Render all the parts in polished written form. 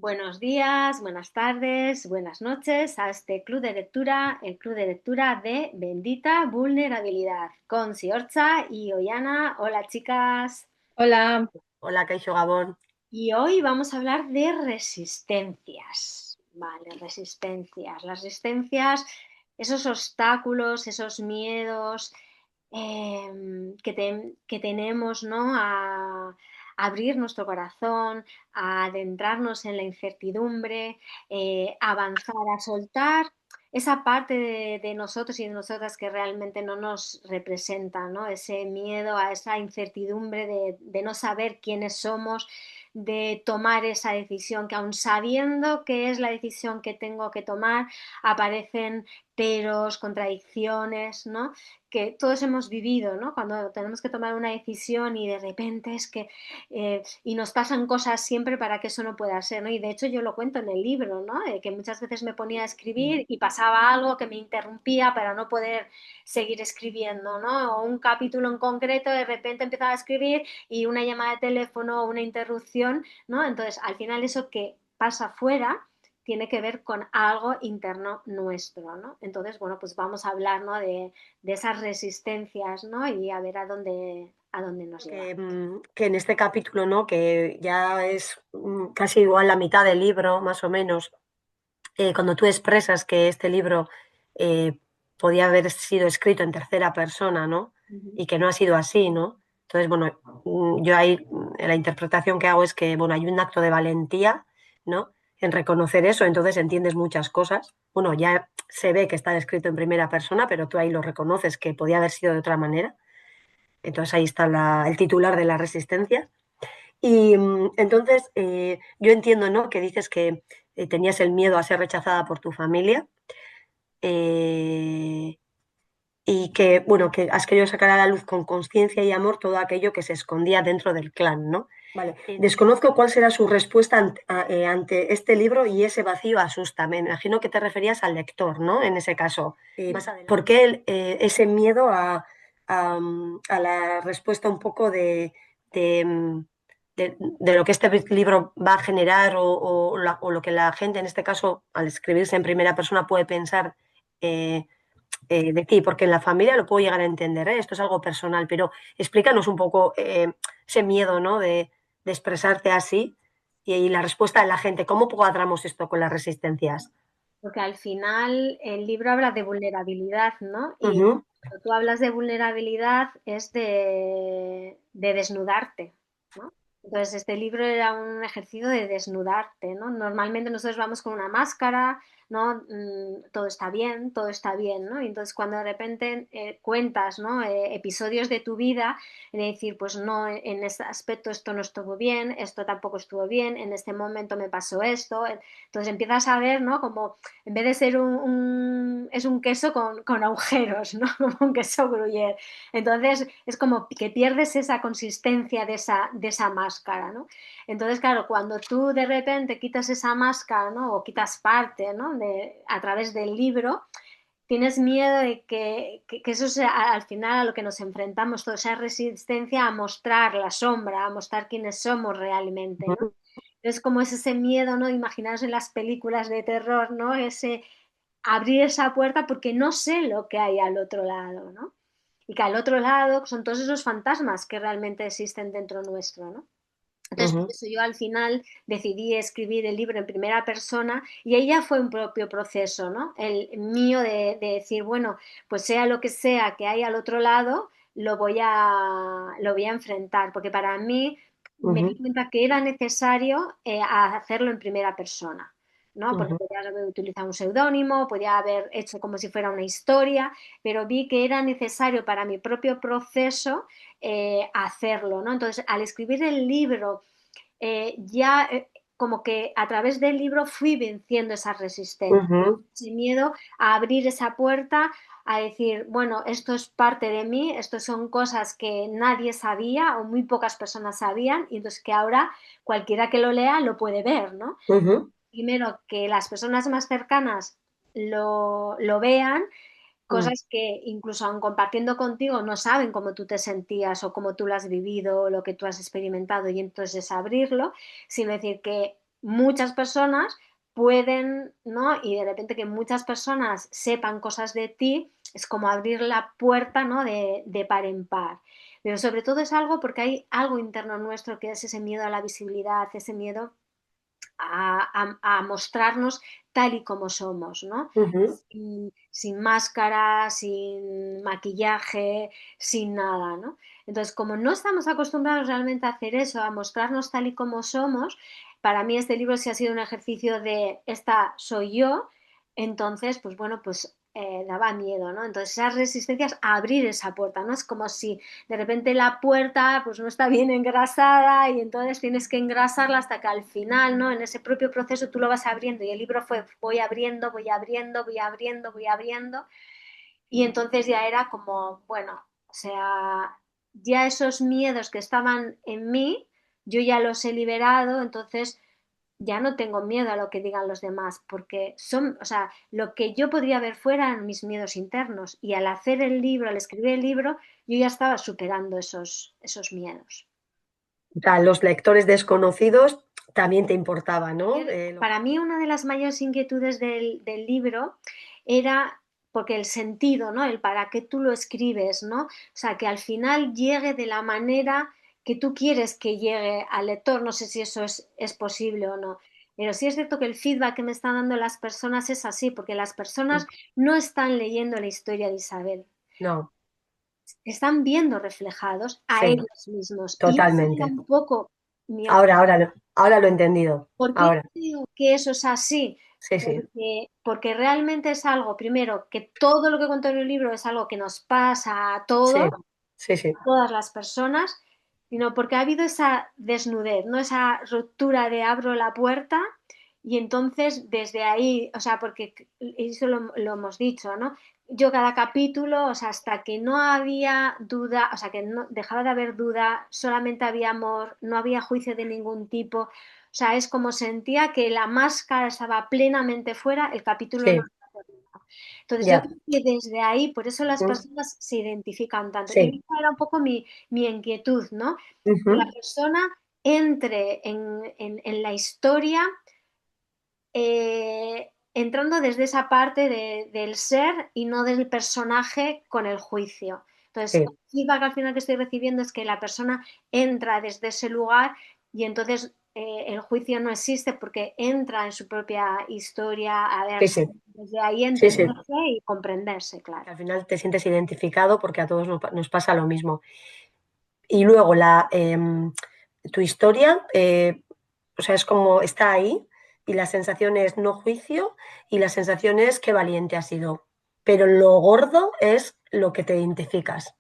Buenos días, buenas tardes, buenas noches a este club de lectura, el club de lectura de Bendita Vulnerabilidad, con Siorcha y Ollana. Hola chicas. Hola, Hola, Kaixo Gabón. Y hoy vamos a hablar de resistencias. Vale, resistencias. Las resistencias, esos obstáculos, esos miedos que tenemos, ¿no? A abrir nuestro corazón, a adentrarnos en la incertidumbre, avanzar, a soltar esa parte de nosotros y de nosotras que realmente no nos representa, ¿no? Ese miedo a esa incertidumbre de no saber quiénes somos, de tomar esa decisión, que aun sabiendo que es la decisión que tengo que tomar, aparecen peros, contradicciones, ¿no? Que todos hemos vivido, ¿no? Cuando tenemos que tomar una decisión y de repente es que y nos pasan cosas siempre para que eso no pueda ser, ¿no? Y de hecho yo lo cuento en el libro, ¿no? Que muchas veces me ponía a escribir y pasaba algo que me interrumpía para no poder seguir escribiendo, ¿no? O un capítulo en concreto, de repente empezaba a escribir y una llamada de teléfono o una interrupción, ¿no? Entonces, al final eso que pasa fuera tiene que ver con algo interno nuestro, ¿no? Entonces, bueno, pues vamos a hablar, ¿no? De esas resistencias, ¿no? Y a ver a dónde nos lleva. Que en este capítulo, ¿no? Que ya es casi igual la mitad del libro, más o menos, cuando tú expresas que este libro eh, podía haber sido escrito en tercera persona, ¿no? Uh -huh. Y que no ha sido así, ¿no? Entonces, bueno, yo ahí la interpretación que hago es que, bueno, hay un acto de valentía, ¿no? En reconocer eso, entonces entiendes muchas cosas. Bueno, ya se ve que está escrito en primera persona, pero tú ahí lo reconoces que podía haber sido de otra manera. Entonces ahí está el titular de la resistencia. Y entonces yo entiendo, ¿no? Que dices que tenías el miedo a ser rechazada por tu familia eh, y que, bueno, que has querido sacar a la luz con conciencia y amor todo aquello que se escondía dentro del clan, ¿no? Vale. Desconozco cuál será su respuesta ante este libro y ese vacío asusta. Me imagino que te referías al lector, ¿no? En ese caso. Más adelante. ¿Por qué ese miedo a la respuesta un poco de, de lo que este libro va a generar o lo que la gente, en este caso, al escribirse en primera persona, puede pensar de ti? Porque en la familia lo puedo llegar a entender, ¿eh? Esto es algo personal, pero explícanos un poco ese miedo, ¿no? De expresarte así y la respuesta de la gente. ¿Cómo cuadramos esto con las resistencias? Porque al final el libro habla de vulnerabilidad, ¿no? Y Ujú, cuando tú hablas de vulnerabilidad es de desnudarte, ¿no? Entonces este libro era un ejercicio de desnudarte, ¿no? Normalmente nosotros vamos con una máscara, ¿no? Todo está bien, ¿no? Y entonces cuando de repente cuentas, ¿no? Episodios de tu vida, en decir, pues no, en este aspecto esto no estuvo bien, esto tampoco estuvo bien, en este momento me pasó esto, entonces empiezas a ver, ¿no? Como en vez de ser es un queso con agujeros, ¿no? Como un queso gruyere. Entonces es como que pierdes esa consistencia de esa máscara, ¿no? Entonces, claro, cuando tú de repente quitas esa máscara, ¿no? O quitas parte, ¿no? A través del libro, tienes miedo de que eso sea al final a lo que nos enfrentamos, toda esa resistencia a mostrar la sombra, a mostrar quiénes somos realmente, ¿no? ujú, Es como es ese miedo, ¿no? Imaginaos en las películas de terror, ¿no? Ese abrir esa puerta porque no sé lo que hay al otro lado, ¿no? Y que al otro lado son todos esos fantasmas que realmente existen dentro nuestro, ¿no? Entonces, por ujú, eso yo al final decidí escribir el libro en primera persona y ahí ya fue un propio proceso, ¿no? El mío de decir, bueno, pues sea lo que sea que hay al otro lado, lo voy a enfrentar, porque para mí me di ujú, cuenta que era necesario hacerlo en primera persona, ¿no? Porque ujú, podía haber utilizado un seudónimo, podía haber hecho como si fuera una historia, pero vi que era necesario para mi propio proceso hacerlo, ¿no? Entonces, al escribir el libro, ya como que a través del libro fui venciendo esa resistencia, ujú, ese miedo a abrir esa puerta, a decir, bueno, esto es parte de mí, esto son cosas que nadie sabía o muy pocas personas sabían, y entonces que ahora cualquiera que lo lea lo puede ver, ¿no? ujú, Primero, que las personas más cercanas lo vean, ujú, cosas que incluso aun compartiendo contigo no saben cómo tú te sentías o cómo tú lo has vivido o lo que tú has experimentado y entonces abrirlo, sino decir que muchas personas pueden, ¿no? Y de repente que muchas personas sepan cosas de ti, es como abrir la puerta, ¿no? De par en par. Pero sobre todo es algo porque hay algo interno nuestro que es ese miedo a la visibilidad, ese miedo a mostrarnos tal y como somos, ¿no? Ujú. Sin máscara, sin maquillaje, sin nada, ¿no? Entonces, como no estamos acostumbrados realmente a hacer eso, a mostrarnos tal y como somos, para mí este libro sí ha sido un ejercicio de esta soy yo, entonces, pues bueno, pues daba miedo, ¿no? Entonces, esas resistencias a abrir esa puerta, ¿no? Es como si de repente la puerta pues no está bien engrasada y entonces tienes que engrasarla hasta que al final, ¿no? En ese propio proceso tú lo vas abriendo y el libro fue voy abriendo, voy abriendo, voy abriendo, voy abriendo y entonces ya era como, bueno, o sea, ya esos miedos que estaban en mí, yo ya los he liberado, entonces ya no tengo miedo a lo que digan los demás, porque son, o sea, lo que yo podría ver fuera eran mis miedos internos y al hacer el libro, al escribir el libro, yo ya estaba superando esos miedos. O sea, los lectores desconocidos también te importaba, ¿no? Para mí una de las mayores inquietudes del libro era porque el sentido, ¿no? El para qué tú lo escribes, ¿no? O sea, que al final llegue de la manera que tú quieres que llegue al lector. No sé si eso es posible o no. Pero sí es cierto que el feedback que me están dando las personas es así, porque las personas no están leyendo la historia de Isabel, No, están viendo reflejados a sí, ellos mismos. Y ese era totalmente. un poco mi Ahora lo he entendido. ¿Por qué Ahora, creo que eso es así? sí, sí, Porque realmente es algo, primero, que todo lo que cuento en el libro es algo que nos pasa a sí, todos, sí, sí, a todas las personas, sino porque ha habido esa desnudez, ¿no? Esa ruptura de abro la puerta y entonces desde ahí, o sea, porque eso lo hemos dicho, ¿no? Yo cada capítulo, o sea, hasta que no había duda, o sea, que no, dejaba de haber duda, solamente había amor, no había juicio de ningún tipo, o sea, es como sentía que la máscara estaba plenamente fuera, el capítulo no sí, estaba terminado. Entonces yo ya. creo que desde ahí, por eso las Mm, personas se identifican tanto. Y sí. esa era un poco mi inquietud, ¿no? Que la Ujú. persona entre en la historia entrando desde esa parte del ser y no del personaje con el juicio. Entonces, Sí, el feedback al final que estoy recibiendo es que la persona entra desde ese lugar y entonces el juicio no existe porque entra en su propia historia a sí, verse. sí, Desde ahí sí, sí. entenderse y comprenderse, claro. Que al final te sientes identificado porque a todos nos pasa lo mismo. Y luego tu historia, o sea, es como está ahí y la sensación es no juicio y la sensación es qué valiente has sido. Pero lo gordo es lo que te identificas,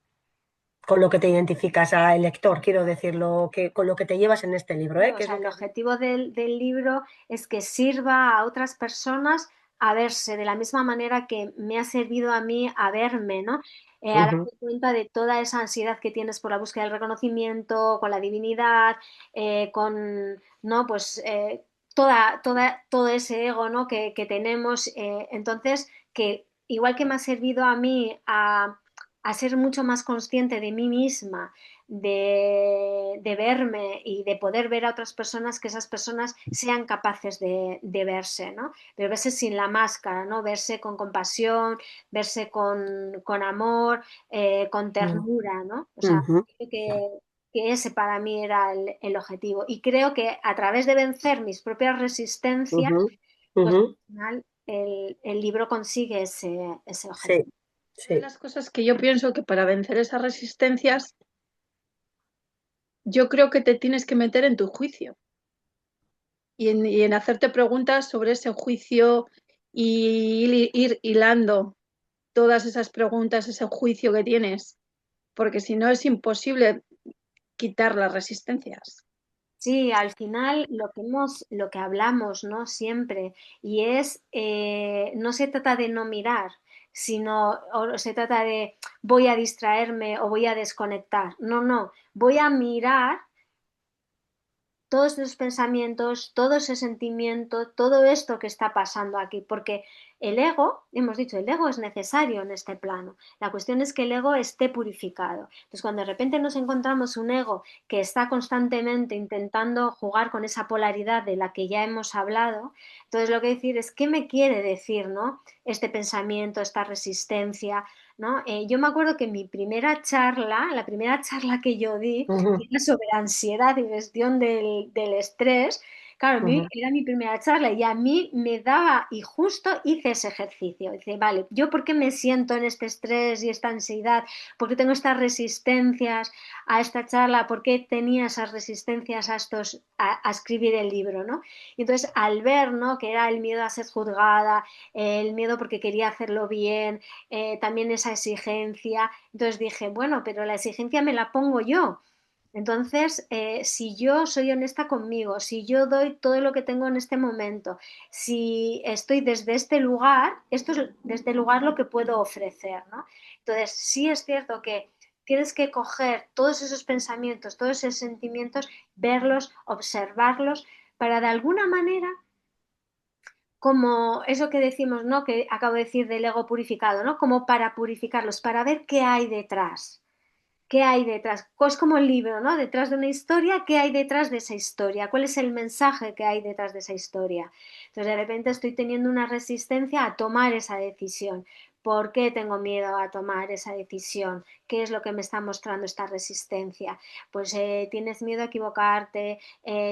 con lo que te identificas al lector, quiero decirlo, que, con lo que te llevas en este libro, ¿eh? Claro, o ¿Qué es sea, lo el que has dicho? objetivo del libro es que sirva a otras personas a verse de la misma manera que me ha servido a mí a verme, ¿no? A Ujú. darte cuenta de toda esa ansiedad que tienes por la búsqueda del reconocimiento, con la divinidad, con, ¿no? Pues todo ese ego, ¿no? que tenemos. Entonces, que igual que me ha servido a mí a ser mucho más consciente de mí misma, de verme y de poder ver a otras personas, que esas personas sean capaces de verse, ¿no? Pero verse sin la máscara, ¿no? Verse con compasión, verse con amor, con Mm. ternura, ¿no? O sea, Ujú. creo que ese para mí era el objetivo. Y creo que a través de vencer mis propias resistencias, Ujú. pues Ujú. al final el libro consigue ese Sí, objetivo. Una de sí. las cosas que yo pienso que para vencer esas resistencias, yo creo que te tienes que meter en tu juicio y en hacerte preguntas sobre ese juicio y ir hilando todas esas preguntas, ese juicio que tienes, porque si no es imposible quitar las resistencias. Sí, al final lo que hablamos, ¿no? Siempre, y es, no se trata de no mirar, sino, o se trata de voy a distraerme o voy a desconectar. No, no, voy a mirar todos esos pensamientos, todo ese sentimiento, todo esto que está pasando aquí, porque el ego, hemos dicho, el ego es necesario en este plano. La cuestión es que el ego esté purificado. Entonces, cuando de repente nos encontramos un ego que está constantemente intentando jugar con esa polaridad de la que ya hemos hablado, entonces lo que decir es, ¿qué me quiere decir, ¿no? Este pensamiento, esta resistencia, ¿no? Yo me acuerdo que mi primera charla, la primera charla que yo di, era sobre ansiedad y gestión del estrés. Claro, era mi primera charla y a mí me daba, y justo hice ese ejercicio. Dice, vale, ¿yo por qué me siento en este estrés y esta ansiedad? ¿Por qué tengo estas resistencias a esta charla? ¿Por qué tenía esas resistencias a escribir el libro, ¿no? Y entonces, al ver, ¿no? Que era el miedo a ser juzgada, el miedo porque quería hacerlo bien, también esa exigencia, entonces dije, bueno, pero la exigencia me la pongo yo. Entonces, si yo soy honesta conmigo, si yo doy todo lo que tengo en este momento, si estoy desde este lugar, esto es desde el lugar lo que puedo ofrecer, ¿no? Entonces, sí es cierto que tienes que coger todos esos pensamientos, todos esos sentimientos, verlos, observarlos, para de alguna manera, como eso que decimos, ¿no? Que acabo de decir del ego purificado, ¿no? Como para purificarlos, para ver qué hay detrás. ¿Qué hay detrás? Es como el libro, ¿no? Detrás de una historia, ¿qué hay detrás de esa historia? ¿Cuál es el mensaje que hay detrás de esa historia? Entonces, de repente estoy teniendo una resistencia a tomar esa decisión. ¿Por qué tengo miedo a tomar esa decisión? ¿Qué es lo que me está mostrando esta resistencia? Pues tienes miedo a equivocarte,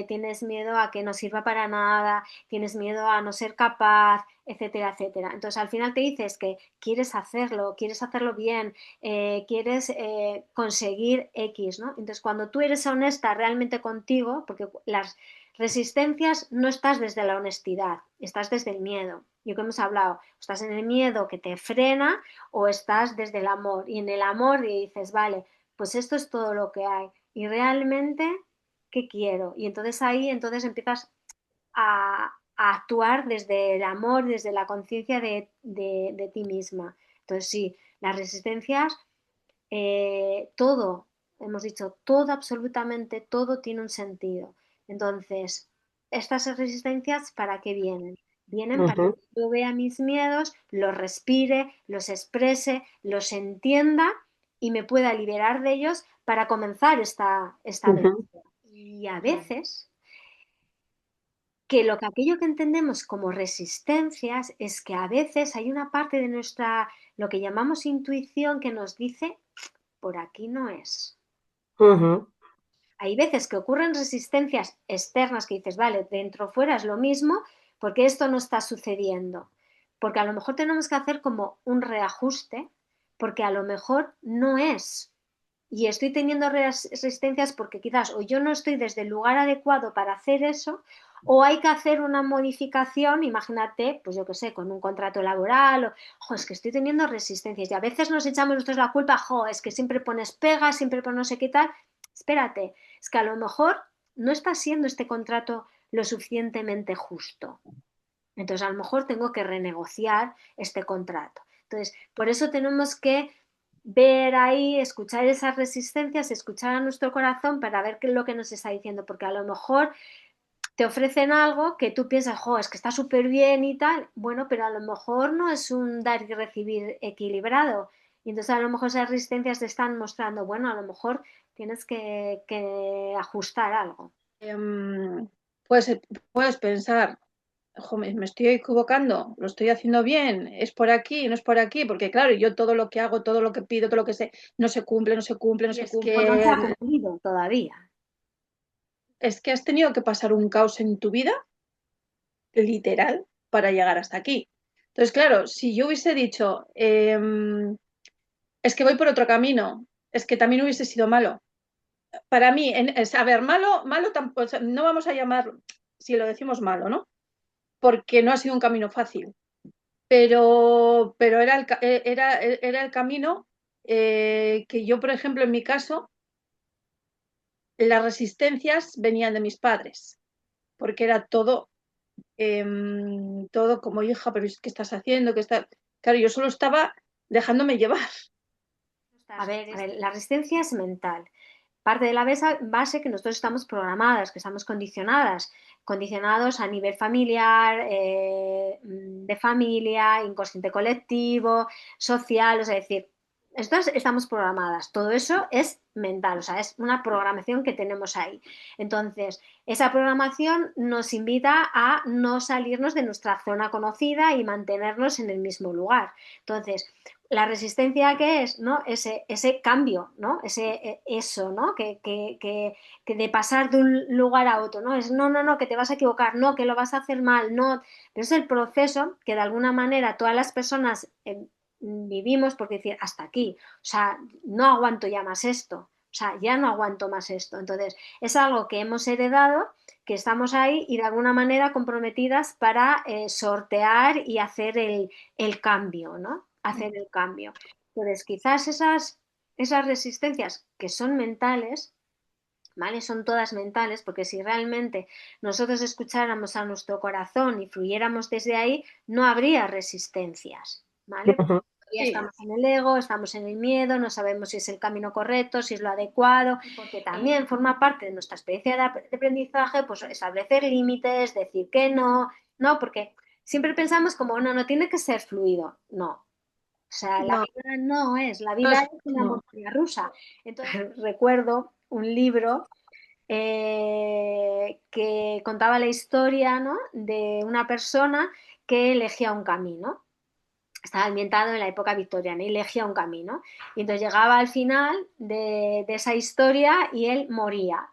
tienes miedo a que no sirva para nada, tienes miedo a no ser capaz, etcétera, etcétera. Entonces, al final te dices que quieres hacerlo bien, quieres conseguir X, ¿no? Entonces, cuando tú eres honesta realmente contigo, porque las resistencias no estás desde la honestidad, estás desde el miedo. Y que hemos hablado, estás en el miedo que te frena o estás desde el amor. Y en el amor y dices, vale, pues esto es todo lo que hay. Y realmente, ¿qué quiero? Y entonces ahí entonces empiezas a actuar desde el amor, desde la conciencia de ti misma. Entonces sí, las resistencias todo, hemos dicho, todo, absolutamente todo tiene un sentido. Entonces, estas resistencias, ¿para qué vienen? Vienen para que yo vea mis miedos, los respire, los exprese, los entienda y me pueda liberar de ellos para comenzar esta aventura. Y a veces, que aquello que entendemos como resistencias es que a veces hay una parte de nuestra, lo que llamamos intuición, que nos dice, por aquí no es. Hay veces que ocurren resistencias externas que dices, vale, dentro o fuera es lo mismo, porque esto no está sucediendo. Porque a lo mejor tenemos que hacer como un reajuste, porque a lo mejor no es. Y estoy teniendo resistencias porque quizás o yo no estoy desde el lugar adecuado para hacer eso, o hay que hacer una modificación, imagínate, pues yo qué sé, con un contrato laboral, es que estoy teniendo resistencias. Y a veces nos echamos nosotros la culpa, es que siempre pones pegas, siempre pones no sé qué tal. Espérate, es que a lo mejor no está siendo este contrato lo suficientemente justo. Entonces, a lo mejor tengo que renegociar este contrato. Entonces, por eso tenemos que ver ahí, escuchar esas resistencias, escuchar a nuestro corazón para ver qué es lo que nos está diciendo, porque a lo mejor te ofrecen algo que tú piensas, es que está súper bien y tal, bueno, pero a lo mejor no es un dar y recibir equilibrado. Y entonces a lo mejor esas resistencias te están mostrando, bueno, a lo mejor tienes que ajustar algo. Pues puedes pensar, me estoy equivocando, lo estoy haciendo bien, es por aquí, no es por aquí, porque claro, yo todo lo que hago, todo lo que pido, todo lo que sé, no se cumple, no se cumple, no se cumple. No se ha cumplido todavía. Es que has tenido que pasar un caos en tu vida, literal, para llegar hasta aquí. Entonces, claro, si yo hubiese dicho, es que voy por otro camino, es que también hubiese sido malo. Para mí, a ver, malo tampoco, no vamos a llamar, si lo decimos malo, ¿no? Porque no ha sido un camino fácil, pero era el camino que yo, por ejemplo, en mi caso, las resistencias venían de mis padres, porque era todo como hija, pero ¿qué estás haciendo? Claro, yo solo estaba dejándome llevar. A ver, la resistencia es mental. parte de la base que nosotros estamos programadas, que estamos condicionados a nivel familiar, de familia, inconsciente colectivo, social, o sea, es decir, estamos programadas. Todo eso es mental, o sea, es una programación que tenemos ahí. Entonces, esa programación nos invita a no salirnos de nuestra zona conocida y mantenernos en el mismo lugar. Entonces, la resistencia que es, ¿no? Ese cambio, ¿no? Eso, ¿no? Que de pasar de un lugar a otro, ¿no? Es no, que te vas a equivocar, no, que lo vas a hacer mal, no. Pero es el proceso que de alguna manera todas las personas vivimos porque decir, hasta aquí, o sea, no aguanto ya más esto, o sea, ya no aguanto más esto. Entonces, es algo que hemos heredado, que estamos ahí y de alguna manera comprometidas para sortear y hacer el cambio, ¿no? Hacer el cambio. Entonces, quizás esas resistencias que son mentales, ¿vale? Son todas mentales, porque si realmente nosotros escucháramos a nuestro corazón y fluyéramos desde ahí, no habría resistencias, ¿vale? Ujú. Todavía Sí. estamos en el ego, estamos en el miedo, no sabemos si es el camino correcto, si es lo adecuado, porque también forma parte de nuestra experiencia de aprendizaje, pues establecer límites, decir que no, no, porque siempre pensamos como, no tiene que ser fluido, no. O sea, la No, vida no es, la no vida es, es una no. montaña rusa. Entonces, recuerdo un libro que contaba la historia, ¿no? De una persona que elegía un camino. Estaba ambientado en la época victoriana y elegía un camino. Y entonces llegaba al final de esa historia y él moría.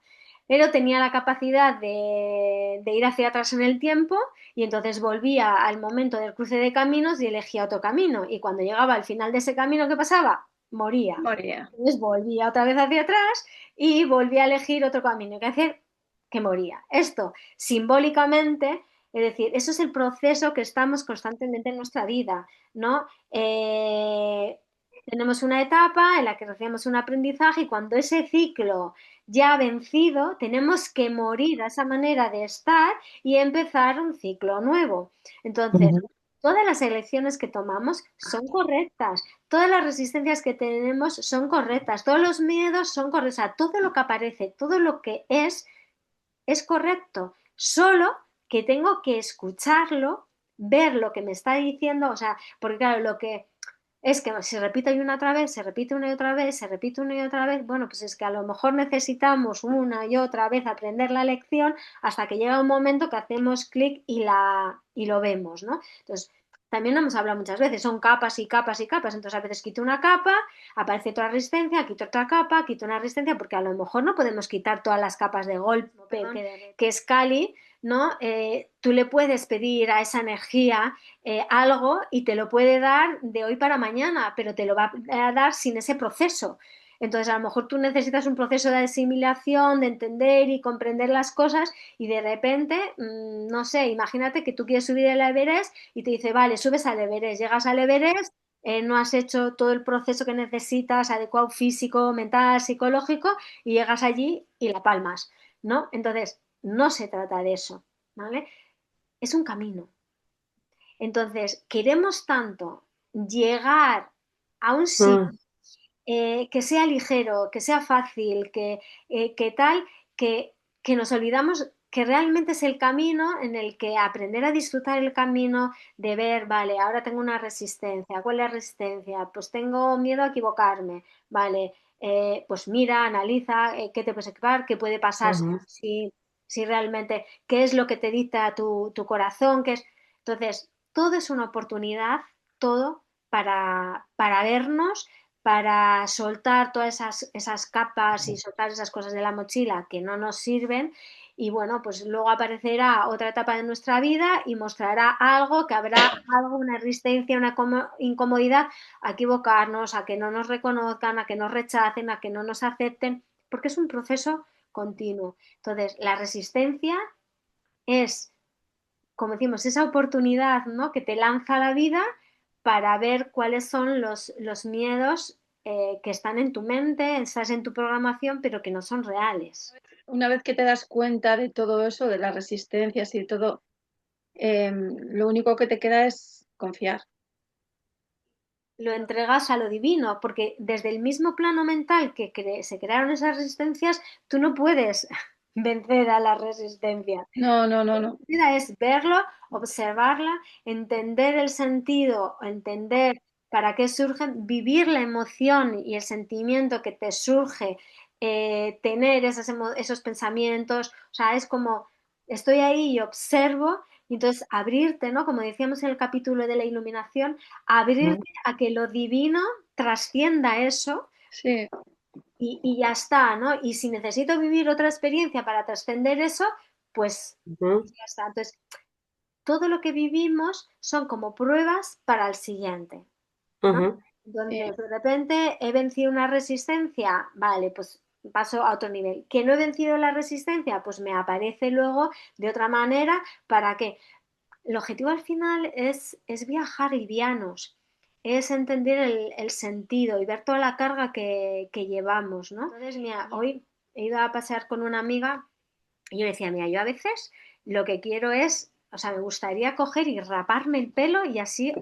Pero tenía la capacidad de ir hacia atrás en el tiempo y entonces volvía al momento del cruce de caminos y elegía otro camino. Y cuando llegaba al final de ese camino, ¿qué pasaba? Moría. Moría. Entonces volvía otra vez hacia atrás y volvía a elegir otro camino. ¿Qué hacer? Que moría. Esto simbólicamente, es decir, eso es el proceso que estamos constantemente en nuestra vida, ¿no? Tenemos una etapa en la que recibimos un aprendizaje y cuando ese ciclo ya ha vencido, tenemos que morir a esa manera de estar y empezar un ciclo nuevo. Entonces, Ujú. todas las elecciones que tomamos son correctas, todas las resistencias que tenemos son correctas, todos los miedos son correctos, o sea, todo lo que aparece, todo lo que es correcto, solo que tengo que escucharlo, ver lo que me está diciendo, o sea, porque claro, lo que es que se repite una y otra vez, se repite una y otra vez, se repite una y otra vez, bueno, pues es que a lo mejor necesitamos una y otra vez aprender la lección hasta que llega un momento que hacemos clic y lo vemos, ¿no? Entonces, también hemos hablado muchas veces, son capas y capas y capas, entonces a veces quito una capa, aparece otra resistencia, quito otra capa, quito una resistencia, porque a lo mejor no podemos quitar todas las capas de golpe que es Cali, ¿no? Tú le puedes pedir a esa energía algo y te lo puede dar de hoy para mañana, pero te lo va a dar sin ese proceso. Entonces, a lo mejor tú necesitas un proceso de asimilación, de entender y comprender las cosas y de repente, no sé, imagínate que tú quieres subir el Everest y te dice, vale, subes al Everest, llegas al Everest, no has hecho todo el proceso que necesitas, adecuado físico, mental, psicológico, y llegas allí y la palmas, ¿no? Entonces, no se trata de eso, ¿vale? Es un camino. Entonces, queremos tanto llegar a un sitio Mm. que sea ligero, que sea fácil, que tal, que, que nos olvidamos que realmente es el camino en el que aprender a disfrutar el camino de ver, vale, ahora tengo una resistencia. ¿Cuál es la resistencia? Pues tengo miedo a equivocarme, vale. Pues mira, analiza qué te puedes equipar, qué puede pasar Ujú. si realmente, qué es lo que te dicta tu corazón, qué es. Entonces, todo es una oportunidad, todo para vernos, para soltar todas esas capas y soltar esas cosas de la mochila que no nos sirven. Y bueno, pues luego aparecerá otra etapa de nuestra vida y mostrará algo que habrá algo, una resistencia, una incomodidad a equivocarnos, a que no nos reconozcan, a que nos rechacen, a que no nos acepten, porque es un proceso continuo. Entonces, la resistencia es, como decimos, esa oportunidad, ¿no? Que te lanza la vida para ver cuáles son los miedos que están en tu mente, estás en tu programación, pero que no son reales. Una vez que te das cuenta de todo eso, de las resistencias y de todo, lo único que te queda es confiar. lo entregas a lo divino, porque desde el mismo plano mental que se crearon esas resistencias, tú no puedes vencer a la resistencia. No, no, no, no. Vida es verlo, observarla, entender el sentido, entender para qué surgen, vivir la emoción y el sentimiento que te surge, tener esos pensamientos, o sea, es como estoy ahí y observo, y entonces abrirte, ¿no? Como decíamos en el capítulo de la iluminación, abrirte a que lo divino trascienda eso Sí. y ya está, ¿no? Y si necesito vivir otra experiencia para trascender eso, pues ya está. Entonces, todo lo que vivimos son como pruebas para el siguiente, ¿no? Sí. Entonces, de repente he vencido una resistencia, vale, pues paso a otro nivel. ¿Que no he vencido la resistencia? Pues me aparece luego de otra manera para que el objetivo al final es viajar livianos, es entender el sentido y ver toda la carga que llevamos, ¿no? Entonces, mira, hoy he ido a pasear con una amiga y yo decía, mira, yo a veces lo que quiero es, o sea, me gustaría coger y raparme el pelo y así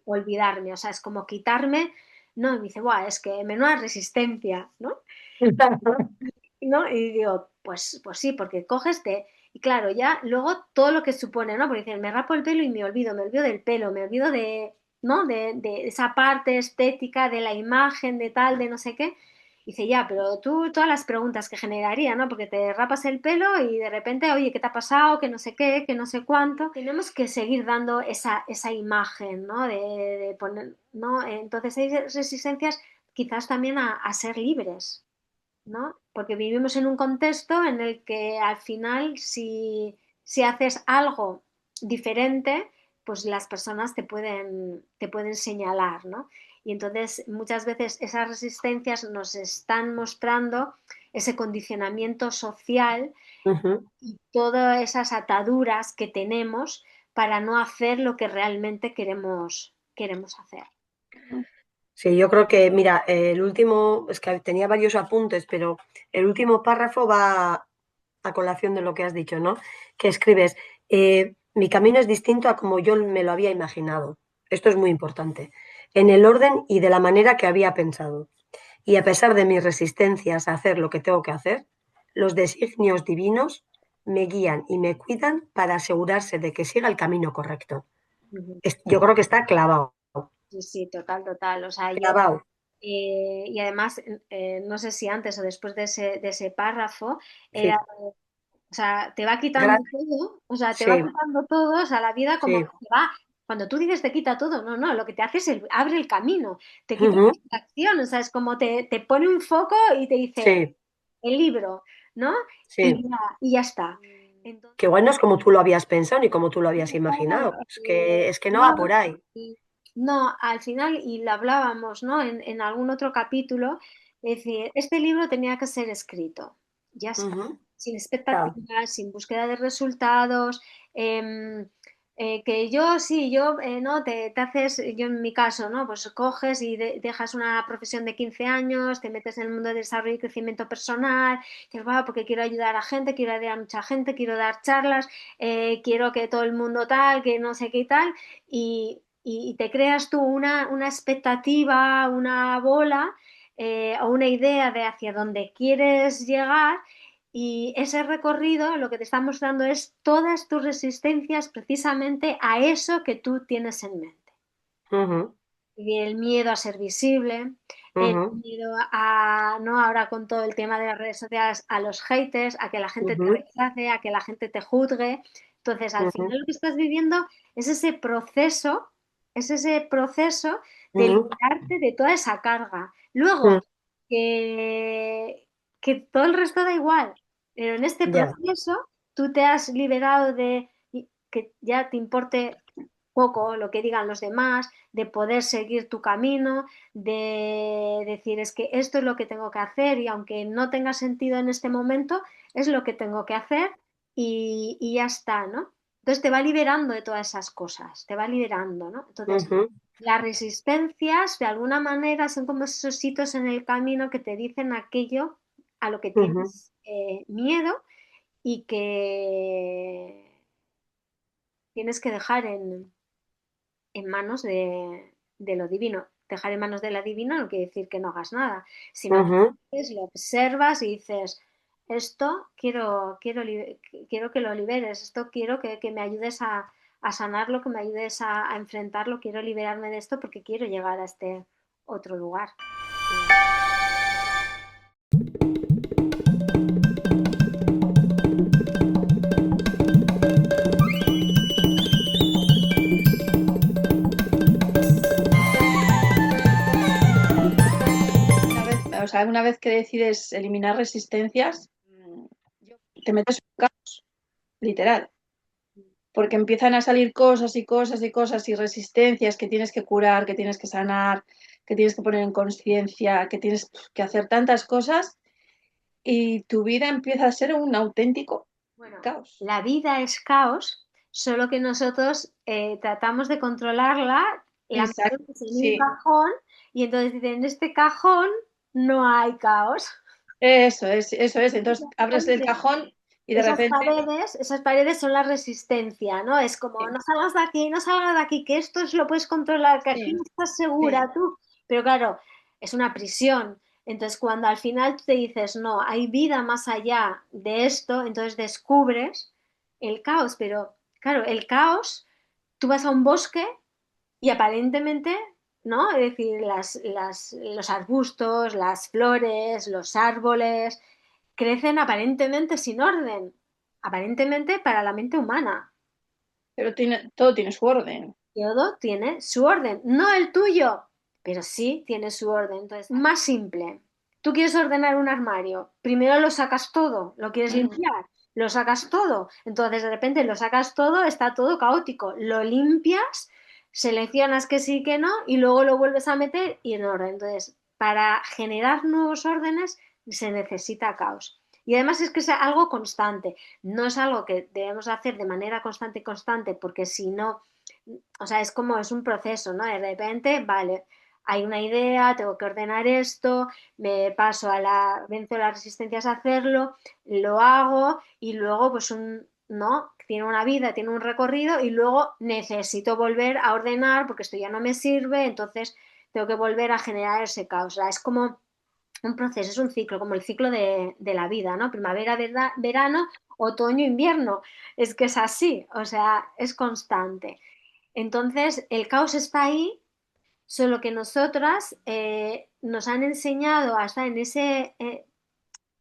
olvidarme, o sea, es como quitarme, no, y me dice, Buah, es que menuda resistencia, ¿no? ¿No? Y digo, pues sí, porque coges y claro, ya luego todo lo que supone, ¿no? Porque dicen, me rapo el pelo y me olvido del pelo, me olvido de, ¿no? De esa parte estética, de la imagen, de tal, de no sé qué. Dice, ya, pero tú todas las preguntas que generaría, ¿no? Porque te rapas el pelo y de repente, oye, ¿qué te ha pasado? Que no sé qué, que no sé cuánto. Tenemos que seguir dando esa imagen, ¿no? De poner, ¿no? Entonces hay resistencias quizás también a ser libres, ¿no? Porque vivimos en un contexto en el que al final si haces algo diferente, pues las personas te pueden señalar, ¿no? Y entonces muchas veces esas resistencias nos están mostrando ese condicionamiento social y todas esas ataduras que tenemos para no hacer lo que realmente queremos hacer. Sí, yo creo que, mira, el último, es que tenía varios apuntes, pero el último párrafo va a colación de lo que has dicho, ¿no? Que escribes, mi camino es distinto a como yo me lo había imaginado. Esto es muy importante. En el orden y de la manera que había pensado. Y a pesar de mis resistencias a hacer lo que tengo que hacer, los designios divinos me guían y me cuidan para asegurarse de que siga el camino correcto. Ujú. Yo creo que está clavado. Sí, sí, total, total. O sea, yo Clavado. y además, no sé si antes o después de ese párrafo, Sí. era, o sea, te va quitando Gra- todo, o sea, te va sí, quitando todo, o sea, la vida como sí. que te va, cuando tú dices te quita todo, no, no, lo que te hace es abre el camino, te quita la Ujú, distracción, o sea, es como te pone un foco y te dice sí, el libro, ¿no? sí. Y ya está. Entonces, Que igual no es como tú lo habías pensado ni como tú lo habías imaginado. Es que no va no, por ahí. no, al final, y lo hablábamos, ¿no? En algún otro capítulo, es decir, este libro tenía que ser escrito, ya está, Ujú, sin claro. expectativas, sin búsqueda de resultados, em, que yo sí, yo, ¿no? Te haces, yo en mi caso, ¿no? Pues coges y dejas una profesión de 15 años, te metes en el mundo de desarrollo y crecimiento personal, dices, va, porque quiero ayudar a gente, quiero ayudar a mucha gente, quiero dar charlas, quiero que todo el mundo tal, que no sé qué y tal, y te creas tú una expectativa, una bola o una idea de hacia dónde quieres llegar y ese recorrido lo que te está mostrando es todas tus resistencias precisamente a eso que tú tienes en mente. Ujú, Y el miedo a ser visible, el ujú, miedo a, ¿no? Ahora con todo el tema de las redes sociales, a los haters, a que la gente te ujú, rechace, a que la gente te juzgue. Entonces, al ujú, final lo que estás viviendo es ese proceso de ujú, liberarte de toda esa carga. Luego, ujú. que todo el resto da igual, pero en este Ya. proceso tú te has liberado de que ya te importe poco lo que digan los demás, de poder seguir tu camino, de decir es que esto es lo que tengo que hacer y aunque no tenga sentido en este momento, es lo que tengo que hacer y ya está, ¿no? Entonces te va liberando de todas esas cosas, te va liberando, ¿no? Entonces, Ujú, las resistencias de alguna manera son como esos hitos en el camino que te dicen aquello a lo que ujú, tienes miedo y que tienes que dejar en manos de lo divino. dejar en manos de la divina no quiere decir que no hagas nada, sino que Ujú. lo observas y dices, esto quiero que lo liberes, esto quiero que me ayudes a sanarlo, que me ayudes a enfrentarlo, quiero liberarme de esto porque quiero llegar a este otro lugar. Una vez que decides eliminar resistencias, te metes en un caos, literal, porque empiezan a salir cosas y cosas y cosas y resistencias que tienes que curar, que tienes que sanar, que tienes que poner en conciencia, que tienes que hacer tantas cosas y tu vida empieza a ser un auténtico Bueno, caos. la vida es caos, solo que nosotros tratamos de controlarla, la Exacto, metemos en un sí, cajón y entonces dicen, en este cajón no hay caos. eso es, eso es. Entonces abres el cajón y de repente, Esas paredes son la resistencia, ¿no? Es como, sí, no salgas de aquí, no salgas de aquí, que esto lo puedes controlar, que aquí sí, estás sí. segura tú. Pero claro, es una prisión. Entonces, cuando al final tú te dices, no, hay vida más allá de esto, entonces descubres el caos. Pero claro, el caos, tú vas a un bosque y aparentemente, ¿no? Es decir, los arbustos, las flores, los árboles, crecen aparentemente sin orden, aparentemente para la mente humana. Pero todo tiene su orden. Todo tiene su orden, no el tuyo, pero sí tiene su orden. Entonces, más simple. Tú quieres ordenar un armario, primero lo sacas todo, lo quieres Mm. limpiar, lo sacas todo, entonces de repente lo sacas todo, está todo caótico, lo limpias, seleccionas que sí, que no, y luego lo vuelves a meter y en orden. Entonces, para generar nuevos órdenes se necesita caos. Y además es que es algo constante, no es algo que debemos hacer de manera constante y constante, porque si no, o sea, es como es un proceso, ¿no? De repente, vale, hay una idea, tengo que ordenar esto, me paso venzo las resistencias a hacerlo, lo hago y luego pues ¿no? Tiene una vida, tiene un recorrido y luego necesito volver a ordenar porque esto ya no me sirve, entonces tengo que volver a generar ese caos. O sea, es como un proceso, es un ciclo, como el ciclo de la vida, ¿no? Primavera, verano, otoño, invierno. Es que es así, o sea, es constante. Entonces, el caos está ahí, solo que nosotras nos han enseñado a estar en ese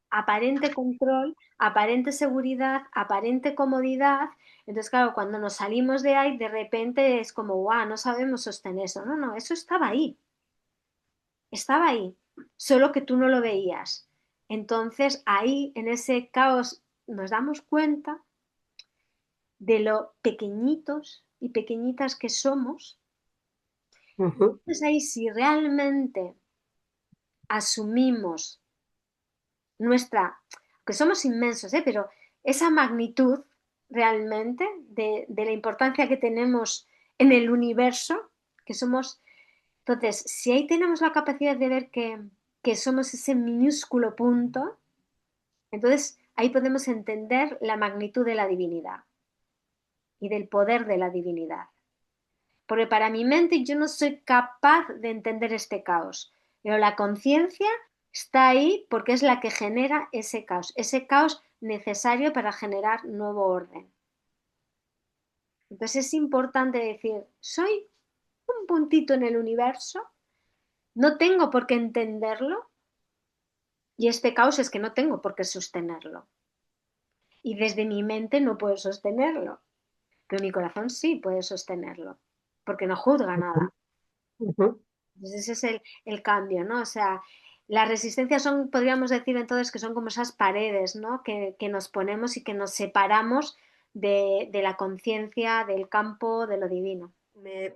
aparente control, aparente seguridad, aparente comodidad. Entonces, claro, cuando nos salimos de ahí, de repente es como, guau, no sabemos sostener eso. No, no, eso estaba ahí, solo que tú no lo veías. Entonces, ahí, en ese caos, nos damos cuenta de lo pequeñitos y pequeñitas que somos. Ujú. Entonces ahí si realmente asumimos que somos inmensos, pero esa magnitud realmente de la importancia que tenemos en el universo, que somos, entonces, si ahí tenemos la capacidad de ver que somos ese minúsculo punto, entonces ahí podemos entender la magnitud de la divinidad y del poder de la divinidad. Porque para mi mente yo no soy capaz de entender este caos, pero la conciencia está ahí porque es la que genera ese caos necesario para generar nuevo orden. Entonces es importante decir, soy un puntito en el universo, no tengo por qué entenderlo y este caos es que no tengo por qué sostenerlo. Y desde mi mente no puedo sostenerlo, pero mi corazón sí puede sostenerlo, porque no juzga nada. Ujú. Entonces ese es el cambio, ¿no? O sea, las resistencias son, podríamos decir entonces, que son como esas paredes, ¿no? Que nos ponemos y que nos separamos de la conciencia, del campo, de lo divino.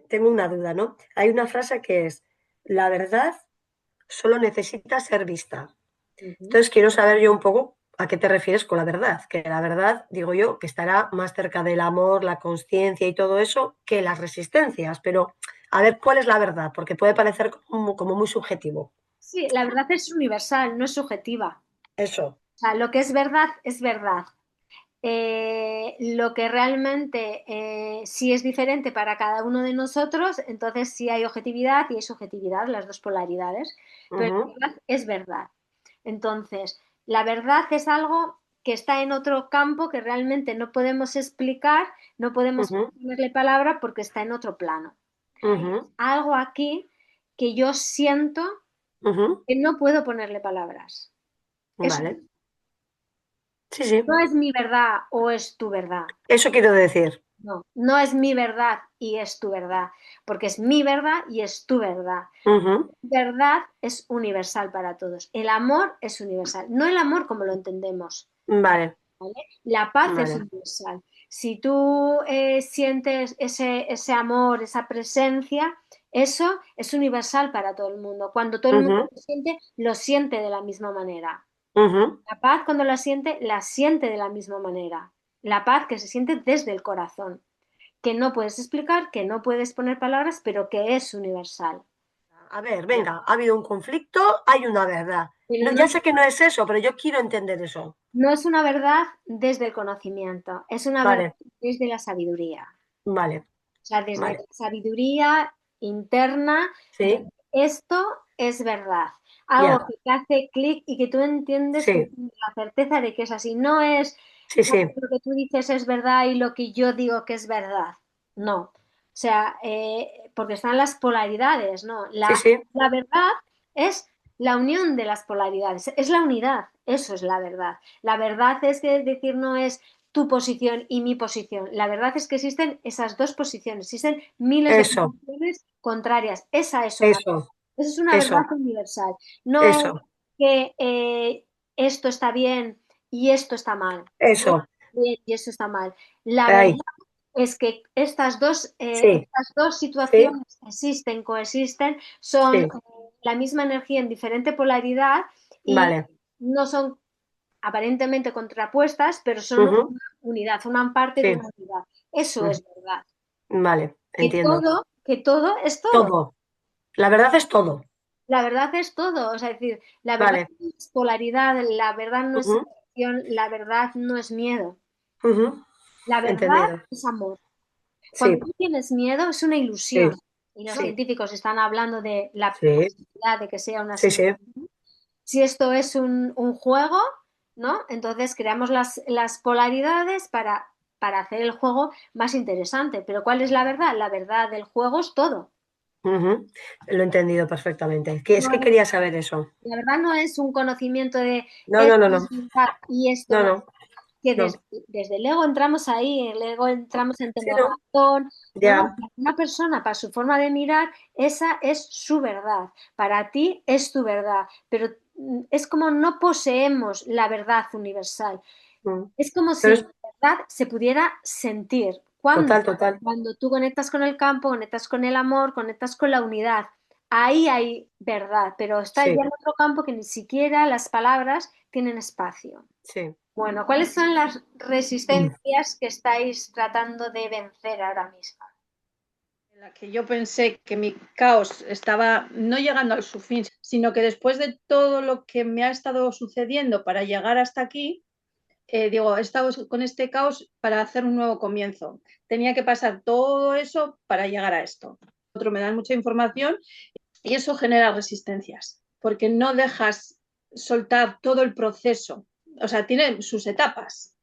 Tengo una duda, ¿no? Hay una frase que es, la verdad solo necesita ser vista. Ujú. Entonces quiero saber yo un poco a qué te refieres con la verdad, que la verdad, digo yo, que estará más cerca del amor, la conciencia y todo eso que las resistencias, pero a ver cuál es la verdad, porque puede parecer como muy subjetivo. Sí, la verdad es universal, no es subjetiva. Eso. O sea, lo que es verdad es verdad. lo que realmente sí es diferente para cada uno de nosotros, entonces sí hay objetividad y hay subjetividad, las dos polaridades, pero la verdad es verdad. Entonces, la verdad es algo que está en otro campo que realmente no podemos explicar, no podemos ponerle palabra porque está en otro plano. Algo aquí que yo siento que no puedo ponerle palabras. Eso Vale. Sí, sí. no es mi verdad o es tu verdad. Eso quiero decir. No, no es mi verdad y es tu verdad, porque es mi verdad y es tu verdad. Verdad es universal para todos. El amor es universal, no el amor como lo entendemos. Vale, ¿Vale? La paz es vale. universal. Si tú sientes ese amor, esa presencia, eso es universal para todo el mundo. Cuando todo el mundo lo siente de la misma manera. La paz cuando la siente de la misma manera. La paz que se siente desde el corazón, que no puedes explicar, que no puedes poner palabras, pero que es universal. A ver, venga, ha habido un conflicto, hay una verdad. Pero No, no, ya sé que no es eso, pero yo quiero entender eso. no es una verdad desde el conocimiento, es una verdad Vale, desde la sabiduría. vale, O sea, desde la vale. sabiduría interna de Sí, esto es verdad. Algo ya, que te hace clic y que tú entiendes que sí, tienes la certeza de que es así. No es sí, porque sí. lo que tú dices es verdad y lo que yo digo que es verdad. No. O sea, porque están las polaridades, ¿no? Sí, sí, La verdad es la unión de las polaridades, es la unidad, eso es la verdad. La verdad es que decir no es tu posición y mi posición. La verdad es que existen esas dos posiciones, existen miles de eso, posiciones contrarias. Esa es una, eso, esa es una verdad eso, universal. No eso, que esto está bien y esto está mal. O esto eso. está bien y esto está mal. La verdad Ahí, es que sí, estas dos sí, situaciones existen, coexisten, son sí. la misma energía en diferente polaridad y Vale. no son aparentemente contrapuestas, pero son Ujú, una unidad, forman parte de sí, una unidad. Eso mm, es verdad. vale, entiendo. Que todo es todo. Todo. La verdad es todo. La verdad es todo. O sea, es decir, la verdad Vale. no es polaridad, la verdad no es Ujú, separación, la verdad no es miedo. ujú, La verdad entendido. es amor. Cuando Sí, tú tienes miedo es una sí, ilusión. Y los sí, científicos están hablando de la sí, posibilidad de que sea una sí, sí. simulación. Si esto es un juego, ¿no? Entonces creamos las polaridades para hacer el juego más interesante. Pero ¿cuál es la verdad? La verdad del juego es todo. Ujú, lo he entendido perfectamente. Que es No que es- quería saber eso. la verdad no es un conocimiento de No, no, esto no, es no. verdad y esto No, no. no, Que no. desde el ego entramos ahí, el ego entramos en Sí, tener no. razón. No, no, Ya. para una persona, para su forma de mirar, esa es su verdad. Para ti es tu verdad. Pero es como no poseemos la verdad universal. Mm. Es como Pero si es la verdad se pudiera sentir. ¿Cuándo? total, total. Cuando tú conectas con el campo, conectas con el amor, conectas con la unidad. Ahí hay verdad, pero está ya Sí, en otro campo que ni siquiera las palabras tienen espacio. sí. Bueno, ¿cuáles son las Mm. resistencias que estáis tratando de vencer ahora mismo? En la que yo pensé que mi caos estaba no llegando a su fin, sino que después de todo lo que me ha estado sucediendo para llegar hasta aquí, digo, he estado con este caos para hacer un nuevo comienzo. Tenía que pasar todo eso para llegar a esto. Otro me dan mucha información y eso genera resistencias, porque no dejas soltar todo el proceso. O sea, tiene sus etapas.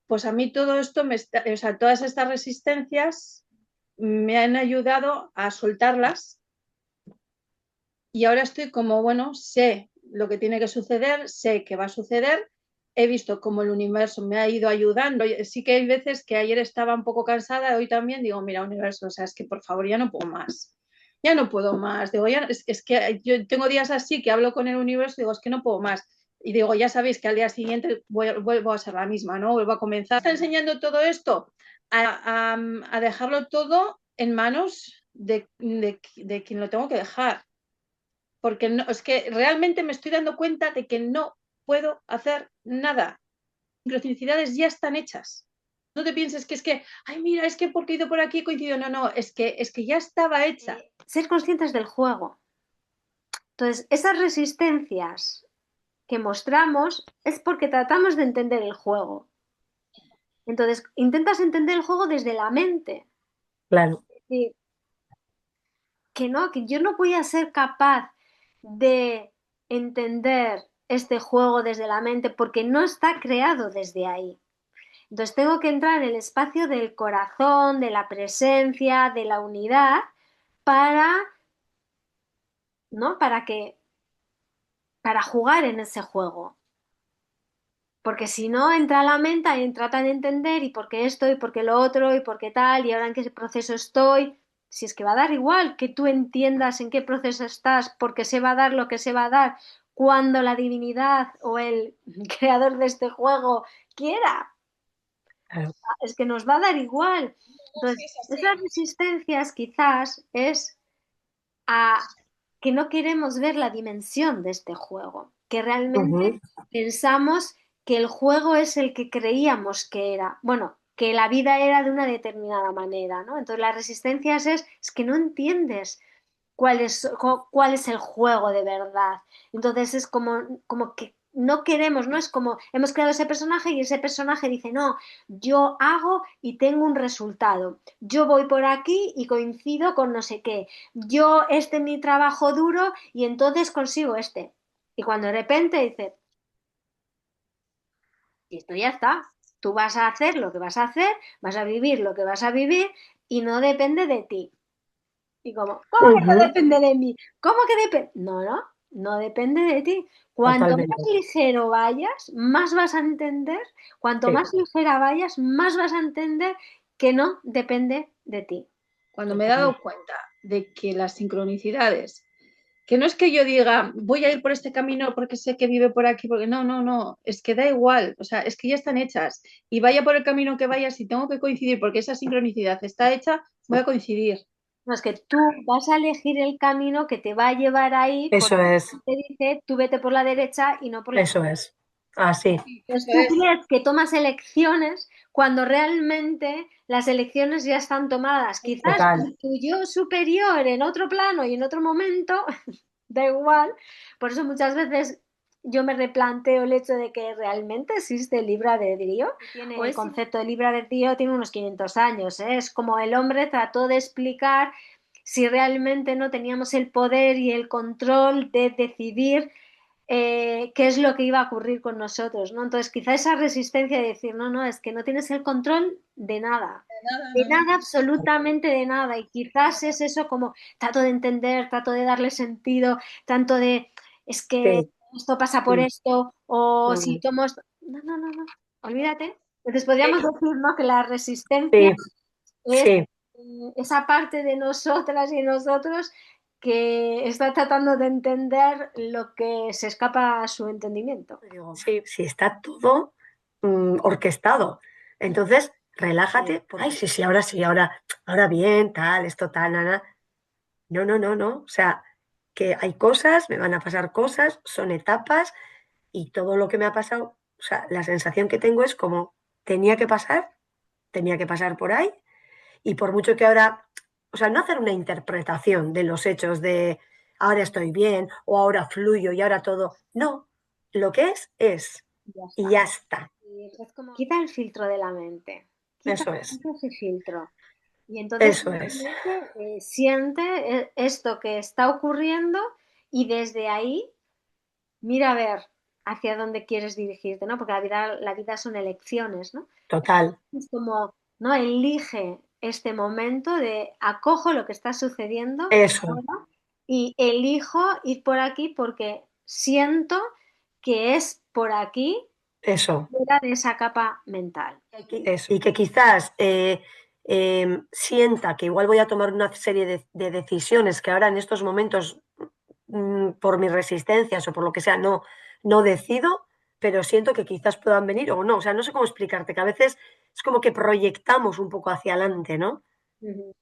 Pues a mí todo esto, o sea, todas estas resistencias me han ayudado a soltarlas y ahora estoy como, bueno, sé lo que tiene que suceder, sé que va a suceder, he visto cómo el universo me ha ido ayudando. Sí que hay veces que ayer estaba un poco cansada, hoy también digo, mira, universo, o sea, es que por favor ya no puedo más. Ya no puedo más. Digo, ya, es que yo tengo días así que hablo con el universo y digo, es que no puedo más. Y digo, ya sabéis que al día siguiente vuelvo a ser la misma, ¿no? Vuelvo a comenzar. Está enseñando todo esto a dejarlo todo en manos de quien lo tengo que dejar. Porque no, es que realmente me estoy dando cuenta de que no puedo hacer nada. Las sincronicidades ya están hechas. No te pienses que es que, ay, mira, es que porque he ido por aquí coincidió. No, no, es que ya estaba hecha. Ser conscientes del juego. Entonces, esas resistencias que mostramos es porque tratamos de entender el juego. Entonces, intentas entender el juego desde la mente. Claro. Y que no, que yo no voy a ser capaz de entender este juego desde la mente porque no está creado desde ahí. Entonces tengo que entrar en el espacio del corazón, de la presencia, de la unidad, para, ¿no? Para jugar en ese juego. Porque si no, entra a la mente y trata de entender y por qué esto y por qué lo otro y por qué tal y ahora en qué proceso estoy. Si es que va a dar igual que tú entiendas en qué proceso estás, porque se va a dar lo que se va a dar cuando la divinidad o el creador de este juego quiera. Claro. Es que nos va a dar igual. Entonces, esas resistencias quizás es a que no queremos ver la dimensión de este juego, que realmente pensamos que el juego es el que creíamos que era. Bueno, que la vida era de una determinada manera, ¿no? Entonces las resistencias es que no entiendes cuál es el juego de verdad. Entonces es como que no queremos, ¿no? Es como hemos creado ese personaje y ese personaje dice, no, yo hago y tengo un resultado. Yo voy por aquí y coincido con no sé qué. Yo este es mi trabajo duro y entonces consigo este. Y cuando de repente dice, y esto ya está, tú vas a hacer lo que vas a hacer, vas a vivir lo que vas a vivir y no depende de ti. Y como, ¿cómo que no depende de mí? ¿Cómo que depende? No, no, no depende de ti. Cuanto más Totalmente. ligero vayas, más vas a entender, cuanto Sí. más ligera vayas, más vas a entender que no depende de ti. Cuando me he dado cuenta de que las sincronicidades, que no es que yo diga, voy a ir por este camino porque sé que vive por aquí, porque no, no, no, es que da igual, o sea, es que ya están hechas y vaya por el camino que vaya, si tengo que coincidir porque esa sincronicidad está hecha, voy a coincidir. No, es que tú vas a elegir el camino que te va a llevar ahí porque Eso es, te dice, tú vete por la derecha y no por la eso izquierda. es. Así. Entonces Eso tú es. crees que tomas elecciones cuando realmente las elecciones ya están tomadas. Quizás Total. tu yo superior en otro plano y en otro momento, da igual. Por eso muchas veces yo me replanteo el hecho de que realmente existe el libre albedrío. O el concepto de libre albedrío tiene unos 500 años, ¿eh? Es como el hombre trató de explicar si realmente no teníamos el poder y el control de decidir qué es lo que iba a ocurrir con nosotros, ¿no? Entonces, quizá esa resistencia de decir, no, no, es que no tienes el control Nada, de no, no. nada, absolutamente de nada, y quizás es eso como trato de entender, trato de darle sentido, tanto de, es que Sí. esto pasa por esto, o si Mm. tomo esto, no, no, no, no, olvídate. Entonces podríamos decir, ¿no? Que la resistencia Sí, es sí. esa parte de nosotras y nosotros que está tratando de entender lo que se escapa a su entendimiento. Digo, sí, sí, está todo orquestado. Entonces, relájate. Ay, sí, sí, ahora bien, tal, esto tal, nada. No, no, no, no. O sea, que hay cosas, me van a pasar cosas, son etapas y todo lo que me ha pasado, o sea, la sensación que tengo es como tenía que pasar por ahí y por mucho que ahora, o sea, no hacer una interpretación de los hechos de ahora estoy bien o ahora fluyo y ahora todo. No, lo que es Ya y está. ya está. Es como, quita el filtro de la mente, Eso es, quita ese filtro. Y entonces eso es. simplemente siente esto que está ocurriendo y desde ahí mira a ver hacia dónde quieres dirigirte, ¿no? Porque la vida son elecciones, ¿no? Total, Es como, ¿no? Elige este momento de acojo lo que está sucediendo eso, ahora y elijo ir por aquí porque siento que es por aquí eso. fuera de esa capa mental. Eso. Y que quizás sienta que igual voy a tomar una serie de decisiones que ahora en estos momentos, por mis resistencias o por lo que sea, no decido, pero siento que quizás puedan venir o no. O sea, no sé cómo explicarte, que a veces es como que proyectamos un poco hacia adelante, ¿no? Ujú.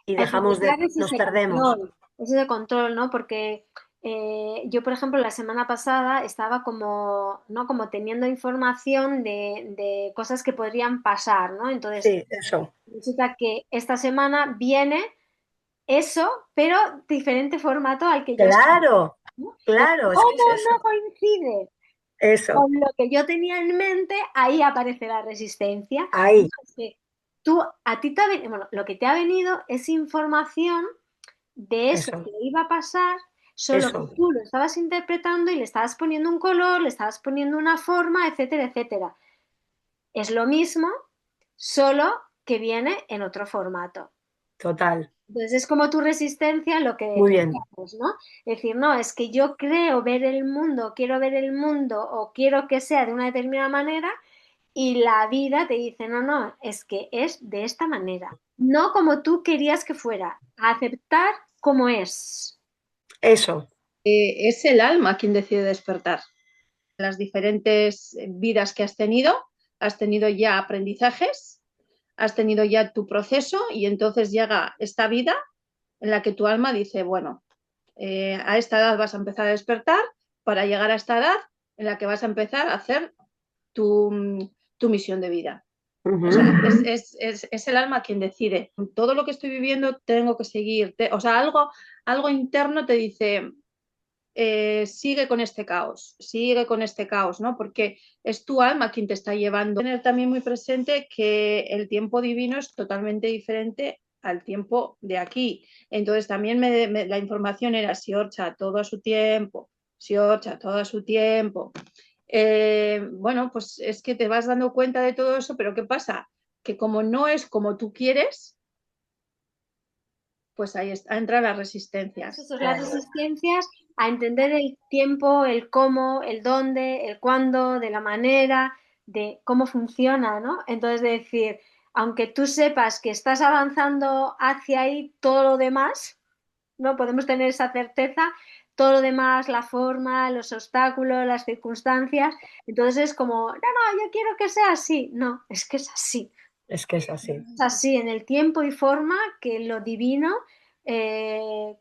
Y El dejamos de, proyectar nos perdemos. es ese control, ¿no? Porque yo, por ejemplo, la semana pasada estaba como, ¿no? Como teniendo información de cosas que podrían pasar, ¿no? Entonces, Sí, eso. resulta que esta semana viene eso, pero diferente formato al que yo estaba, Claro, ¿no? Entonces, claro, es que ¿cómo es eso. no coincide? Eso, con lo que yo tenía en mente, ahí aparece la resistencia. No, ahí, es que tú, a ti te ha venido, bueno, lo que te ha venido es información de eso eso, que iba a pasar, solo que eso, tú lo estabas interpretando y le estabas poniendo un color, le estabas poniendo una forma, etcétera, etcétera. Es lo mismo, solo que viene en otro formato. total. Entonces es como tu resistencia lo que Muy bien. decíamos, ¿no? Es decir, no, es que yo creo ver el mundo, quiero ver el mundo o quiero que sea de una determinada manera y la vida te dice, no, no, es que es de esta manera, no como tú querías que fuera, aceptar como es. Eso. Es el alma quien decide despertar. Las diferentes vidas que has tenido ya aprendizajes, has tenido ya tu proceso y entonces llega esta vida en la que tu alma dice, bueno, a esta edad vas a empezar a despertar para llegar a esta edad en la que vas a empezar a hacer tu misión de vida. O sea, Ujú. es el alma quien decide. Todo lo que estoy viviendo tengo que seguir. O sea, algo interno te dice, sigue con este caos, ¿no? Porque es tu alma quien te está llevando. Tener también muy presente que el tiempo divino es totalmente diferente al tiempo de aquí. Entonces también la información era Siorcha, todo a su tiempo, Siorcha, todo a su tiempo. Bueno, pues es que te vas dando cuenta de todo eso, pero ¿qué pasa? Que como no es como tú quieres, pues ahí está, entran las Eso resistencias. son las resistencias a entender el tiempo, el cómo, el dónde, el cuándo, de la manera, de cómo funciona, ¿no? Entonces, de decir, aunque tú sepas que estás avanzando hacia ahí, todo lo demás, ¿no? Podemos tener esa certeza, todo lo demás, la forma, los obstáculos, las circunstancias, entonces es como, no, no, yo quiero que sea así. No, es que es así. Es que es así. Es así, en el tiempo y forma que lo divino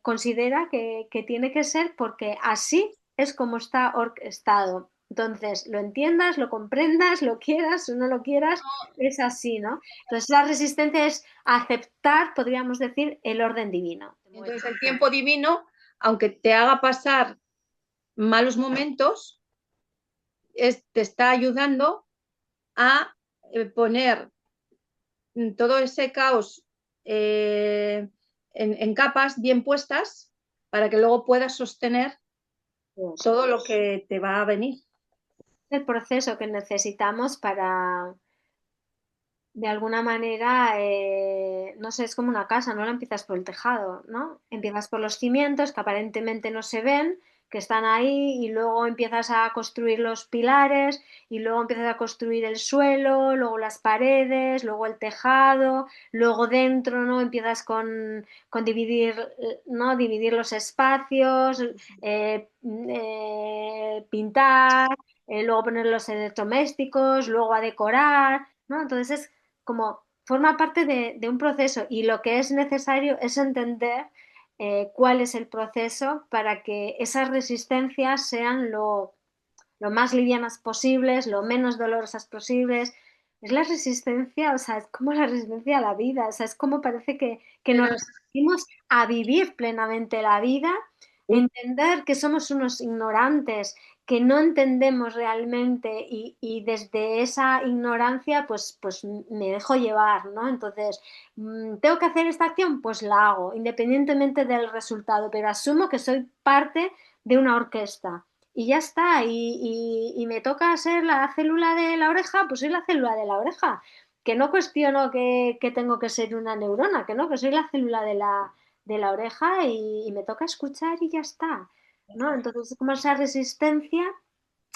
considera que tiene que ser porque así es como está orquestado. Entonces, lo entiendas, lo comprendas, lo quieras o no lo quieras, es así, ¿no? Entonces, la resistencia es aceptar, podríamos decir, el orden divino. Entonces el tiempo divino, aunque te haga pasar malos momentos, te está ayudando a poner todo ese caos en capas bien puestas para que luego puedas sostener Eso todo lo es que te va a venir. el proceso que necesitamos para, de alguna manera, no sé, es como una casa, no la empiezas por el tejado, ¿no? Empiezas por los cimientos que aparentemente no se ven, que están ahí, y luego empiezas a construir los pilares, y luego empiezas a construir el suelo, luego las paredes, luego el tejado, luego dentro, ¿no? Empiezas con dividir, ¿no? Dividir los espacios, pintar, luego poner los electrodomésticos, luego a decorar, ¿no? Entonces es como forma parte de un proceso y lo que es necesario es entender cuál es el proceso para que esas resistencias sean lo más livianas posibles, lo menos dolorosas posibles. Es la resistencia, o sea, es como la resistencia a la vida, o sea, es como parece que nos Pero resistimos a vivir plenamente la vida, entender que somos unos ignorantes, que no entendemos realmente y desde esa ignorancia pues me dejo llevar, ¿no? Entonces, ¿tengo que hacer esta acción? Pues la hago, independientemente del resultado, pero asumo que soy parte de una orquesta y ya está. Y me toca ser la célula de la oreja, pues soy la célula de la oreja. Que no cuestiono que tengo que ser una neurona, que no, que soy la célula de la oreja y me toca escuchar y ya está, ¿no? Entonces es como esa resistencia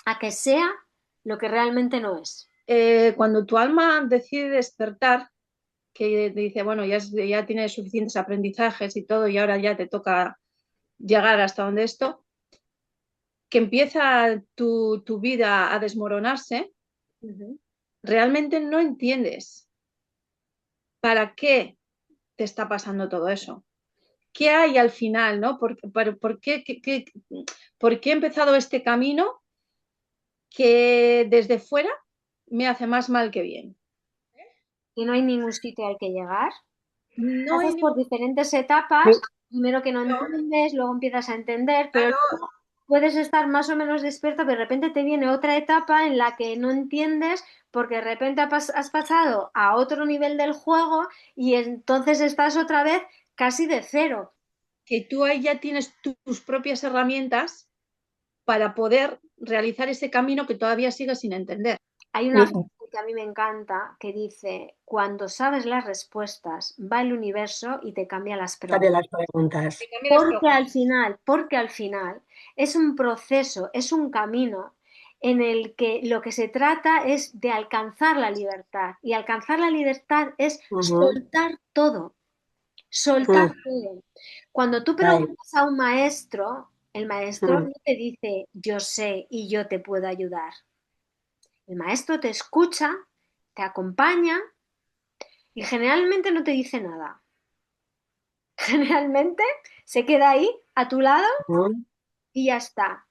a que sea lo que realmente no es. cuando tu alma decide despertar, que dice, bueno, ya tienes suficientes aprendizajes y todo, y ahora ya te toca llegar hasta donde esto, que empieza tu vida a desmoronarse, Ujú. realmente no entiendes para qué te está pasando todo eso. ¿Qué hay al final, no? ¿Por qué he empezado este camino que desde fuera me hace más mal que bien? Y no hay ningún sitio al que llegar. No hay Pasas por ningún... diferentes etapas, primero que no entiendes, luego empiezas a entender, pero Claro, puedes estar más o menos despierto, pero de repente te viene otra etapa en la que no entiendes porque de repente has pasado a otro nivel del juego y entonces estás otra vez casi de cero. Que tú ahí ya tienes tus propias herramientas para poder realizar ese camino que todavía sigues sin entender. Hay una Mi- frase que a mí me encanta que dice, cuando sabes las respuestas, va el universo y te cambia las Sabe preguntas. las preguntas. Porque al final es un proceso, es un camino en el que lo que se trata es de alcanzar la libertad. Y alcanzar la libertad es Ujú, soltar mm, todo. Cuando tú ay, preguntas a un maestro, el maestro mm, no te dice yo sé y yo te puedo ayudar. El maestro te escucha, te acompaña y generalmente no te dice nada. Generalmente se queda ahí a tu lado mm, y ya está.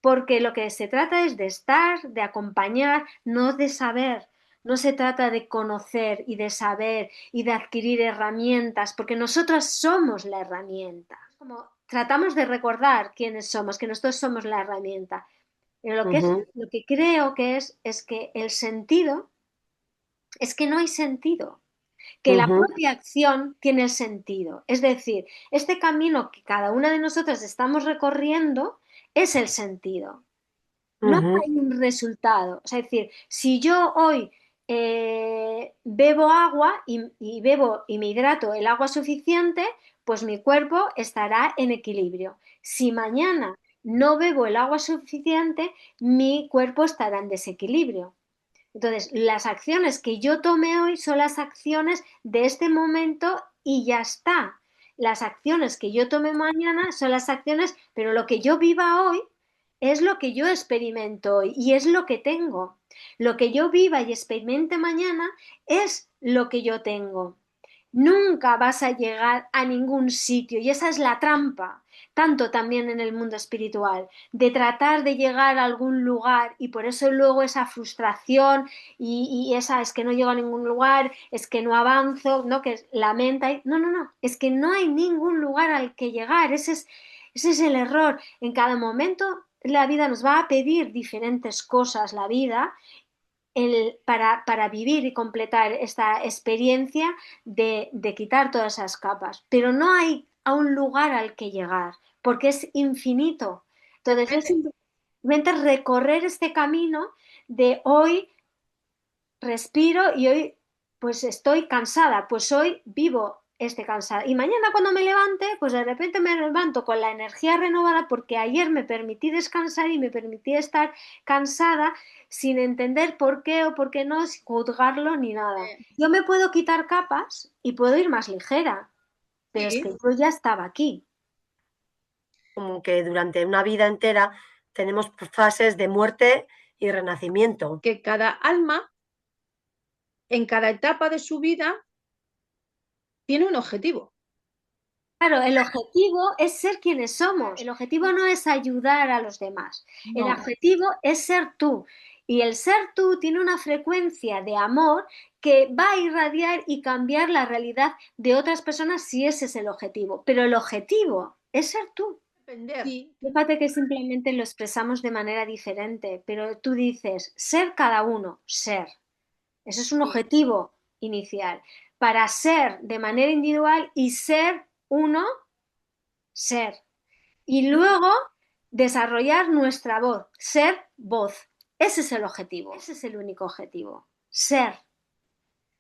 Porque lo que se trata es de estar, de acompañar, no de saber. No se trata de conocer y de saber y de adquirir herramientas, porque nosotras somos la herramienta. Como tratamos de recordar quiénes somos, que nosotros somos la herramienta. Pero ujú, lo que creo que es que el sentido es que no hay sentido, que la ujú, propia acción tiene el sentido. Es decir, este camino que cada una de nosotras estamos recorriendo es el sentido. No ujú, hay un resultado. Es decir, si yo hoy bebo agua y bebo y me hidrato el agua suficiente, pues mi cuerpo estará en equilibrio. Si mañana no bebo el agua suficiente, mi cuerpo estará en desequilibrio. Entonces, las acciones que yo tome hoy son las acciones de este momento y ya está. Las acciones que yo tome mañana son las acciones, pero lo que yo viva hoy es lo que yo experimento hoy y es lo que tengo. Lo que yo viva y experimente mañana es lo que yo tengo. Nunca vas a llegar a ningún sitio y esa es la trampa, tanto también en el mundo espiritual, de tratar de llegar a algún lugar y por eso luego esa frustración y esa es que no llego a ningún lugar, es que no avanzo, ¿no? Que lamenta. No, no, no, es que no hay ningún lugar al que llegar, ese es el error. En cada momento la vida nos va a pedir diferentes cosas, la vida, para vivir y completar esta experiencia de quitar todas esas capas. Pero no hay a un lugar al que llegar, porque es infinito. Entonces es simplemente recorrer este camino de hoy respiro y hoy pues estoy cansada, pues hoy vivo este cansada. Y mañana cuando me levante, pues de repente me levanto con la energía renovada porque ayer me permití descansar y me permití estar cansada sin entender por qué o por qué no, sin juzgarlo ni nada. Yo me puedo quitar capas y puedo ir más ligera, pero es que Sí, yo ya estaba aquí. como que durante una vida entera tenemos fases de muerte y renacimiento. que cada alma, en cada etapa de su vida, tiene un objetivo. Claro, el objetivo es ser quienes somos. El objetivo no es ayudar a los demás. El No, objetivo es ser tú. Y el ser tú tiene una frecuencia de amor que va a irradiar y cambiar la realidad de otras personas si ese es el objetivo. Pero el objetivo es ser tú. depender. Sí, Fíjate que simplemente lo expresamos de manera diferente, pero tú dices ser cada uno, ser. Ese es un sí. objetivo inicial. Para ser de manera individual y ser uno, ser. Y luego desarrollar nuestra voz, ser voz. Ese es el objetivo, ese es el único objetivo, ser,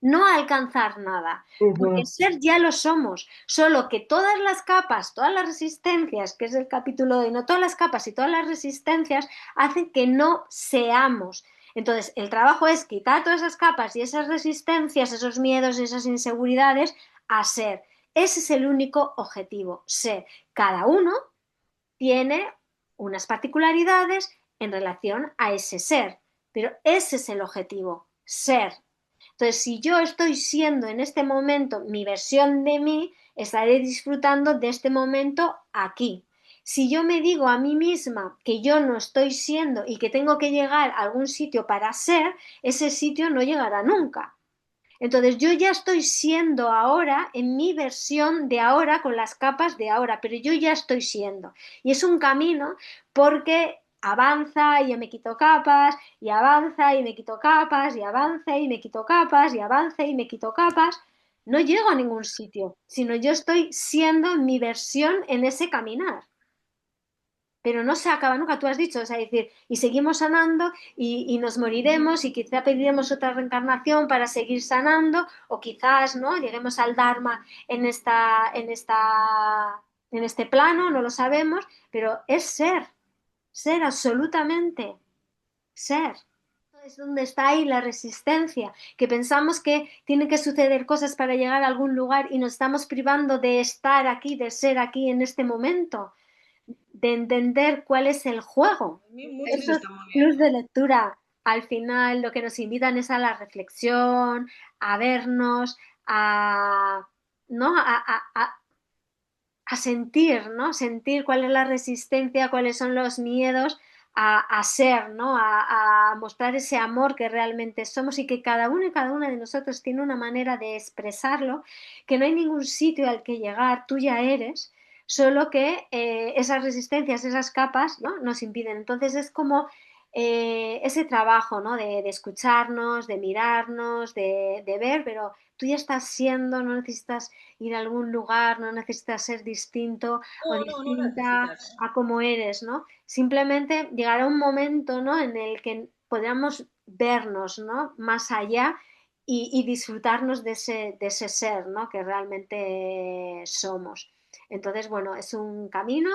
no alcanzar nada, porque Ujú, ser ya lo somos, solo que todas las capas, todas las resistencias, que es el capítulo de hoy, no todas las capas y todas las resistencias hacen que no seamos. Entonces, el trabajo es quitar todas esas capas y esas resistencias, esos miedos, esas inseguridades a ser. Ese es el único objetivo, ser. Cada uno tiene unas particularidades en relación a ese ser, pero ese es el objetivo, ser. Entonces, si yo estoy siendo en este momento mi versión de mí, estaré disfrutando de este momento aquí. Si yo me digo a mí misma que yo no estoy siendo y que tengo que llegar a algún sitio para ser, ese sitio no llegará nunca. Entonces yo ya estoy siendo ahora en mi versión de ahora con las capas de ahora, pero yo ya estoy siendo. Y es un camino porque avanza y yo me quito capas, y avanza y me quito capas, y avanza y me quito capas, y avanza y me quito capas. No llego a ningún sitio, sino yo estoy siendo en mi versión en ese caminar, pero no se acaba nunca, tú has dicho, es decir, y seguimos sanando y nos moriremos y quizá pediremos otra reencarnación para seguir sanando o quizás no lleguemos al Dharma en este plano, no lo sabemos, pero es ser absolutamente, ser. Es donde está ahí la resistencia, que pensamos que tienen que suceder cosas para llegar a algún lugar y nos estamos privando de estar aquí, de ser aquí en este momento, de entender cuál es el juego. Eso Esos está muy bien. clubs de lectura al final lo que nos invitan es a la reflexión, a vernos, a, ¿no? a sentir, ¿no? Sentir cuál es la resistencia, cuáles son los miedos a ser, ¿no? A mostrar ese amor que realmente somos y que cada uno y cada una de nosotros tiene una manera de expresarlo, que no hay ningún sitio al que llegar, tú ya eres, solo que esas resistencias, esas capas, ¿no? Nos impiden. Entonces es como ese trabajo, ¿no? De escucharnos, de mirarnos, de ver, pero tú ya estás siendo, no necesitas ir a algún lugar, no necesitas ser distinto o No distinta necesitas. a como eres, ¿no? Simplemente llegará un momento, ¿no? En el que podamos vernos, ¿no? Más allá y disfrutarnos de ese ser, ¿no? Que realmente somos. Entonces, bueno, es un camino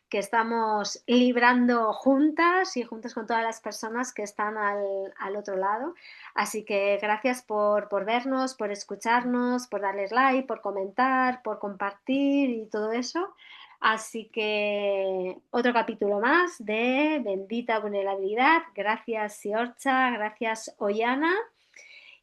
que estamos librando juntas y juntas con todas las personas que están al otro lado. Así que gracias por vernos, por escucharnos, por darles like, por comentar, por compartir y todo eso. Así que otro capítulo más de Bendita Vulnerabilidad. Gracias, Siorcha, gracias, Ollana.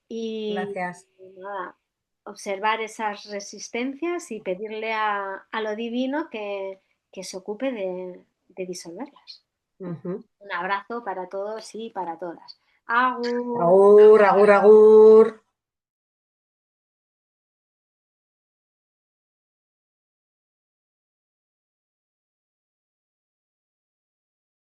Y Gracias. nada, observar esas resistencias y pedirle a lo divino que se ocupe de disolverlas. Ujú. Un abrazo para todos y para todas. Agur. Agur, agur, agur.